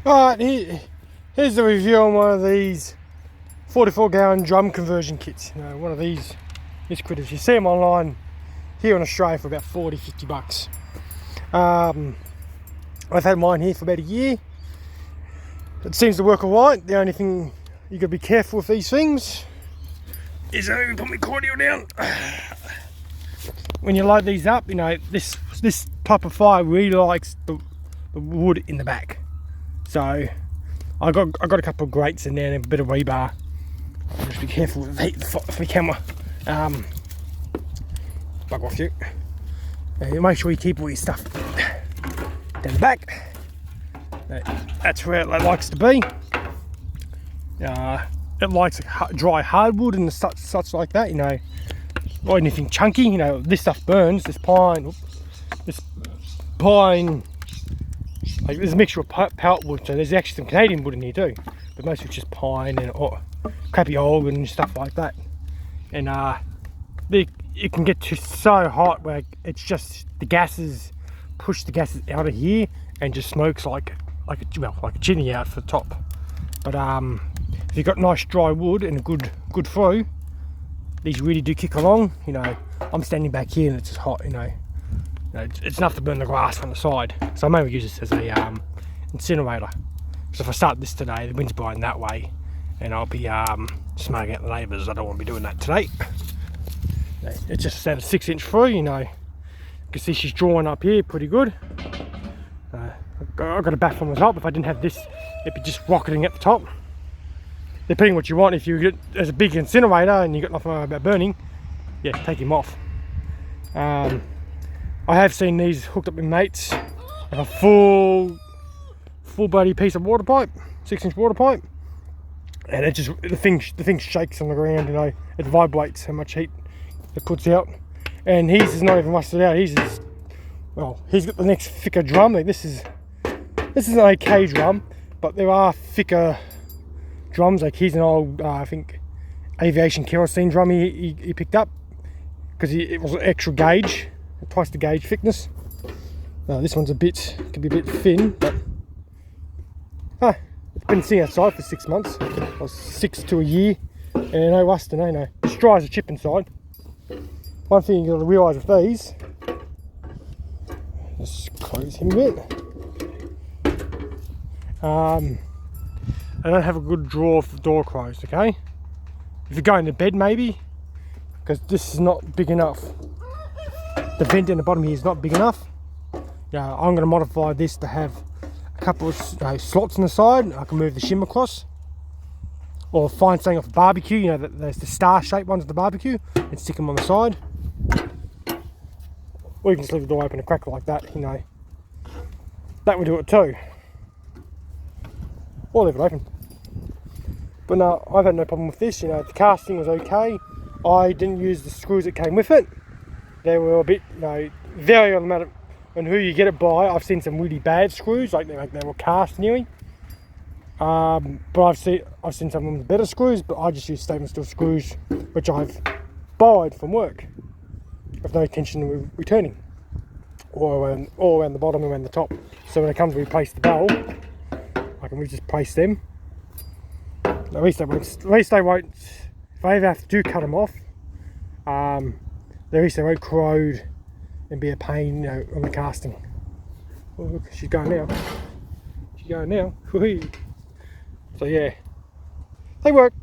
Alright, here's the review on one of these 44 gallon drum conversion kits. You know, one of these critters. You see them online here in Australia for about 40-50 bucks. I've had mine here for about a year. It seems to work alright. The only thing you gotta be careful with these things is let me put my cordial down. When you load these up, you know, this type of fire really likes the wood in the back. So I got a couple of grates in there and a bit of rebar. Just be careful with the heat of my camera. Bug off you. Make sure you keep all your stuff down the back. That's where it likes to be. It likes dry hardwood and such like that. You know, or anything chunky. You know, this stuff burns. This pine. Like there's a mixture of pallet wood, so there's actually some Canadian wood in here too, but most of it's just pine and crappy old and stuff like that. And it can get so hot where it's just the gases push the gases out of here and just smokes like a chimney out for the top. But if you've got nice dry wood and a good throw, these really do kick along. You know, I'm standing back here and it's just hot. You know, it's enough to burn the grass on the side. So I mainly use this as a incinerator. So if I start this today, the wind's blowing that way, and I'll be smoking out the neighbours. I don't want to be doing that today. It's just at a 6-inch through. You know, you can see she's drawing up here pretty good. I've got a back on the top. If I didn't have this, it'd be just rocketing at the top. Depending what you want. If you get as a big incinerator and you've got nothing about burning, yeah, take him off. I have seen these hooked up with mates, a full bloody piece of water pipe, 6-inch water pipe, and it just the thing shakes on the ground. You know, it vibrates how much heat it puts out. And his is not even rusted out. He's got the next thicker drum. Like this is an okay drum, but there are thicker drums. Like he's an old I think aviation kerosene drum he picked up because it was extra gauge. Twice the gauge thickness. This one's can be a bit thin, but it's been sitting outside for 6 months, or 6 to a year, and no rust and no. It's dry as a chip inside. One thing you got to realise with these, just close him a bit. I don't have a good drawer for the door closed. Okay, if you're going to bed maybe, because this is not big enough. The vent in the bottom here is not big enough. Yeah, I'm going to modify this to have a couple of slots on the side. I can move the shim across, or find something off a barbecue. You know, there's the star-shaped ones at the barbecue, and stick them on the side. Or you can just leave the door open and crack it like that. You know, that would do it too. Or leave it open. But no, I've had no problem with this. You know, the casting was okay. I didn't use the screws that came with it. They were a bit, vary on the matter on who you get it by. I've seen some really bad screws, like they were cast nearly. But I've seen some of them with better screws. But I just use stainless steel screws, which I've borrowed from work, with no intention of returning, or around the bottom and around the top. So when it comes to replace the barrel, I can just place them. At least they won't. If I ever have to cut them off, at least they won't corrode and be a pain, on the casting. Oh, look, she's going now. So yeah, they work.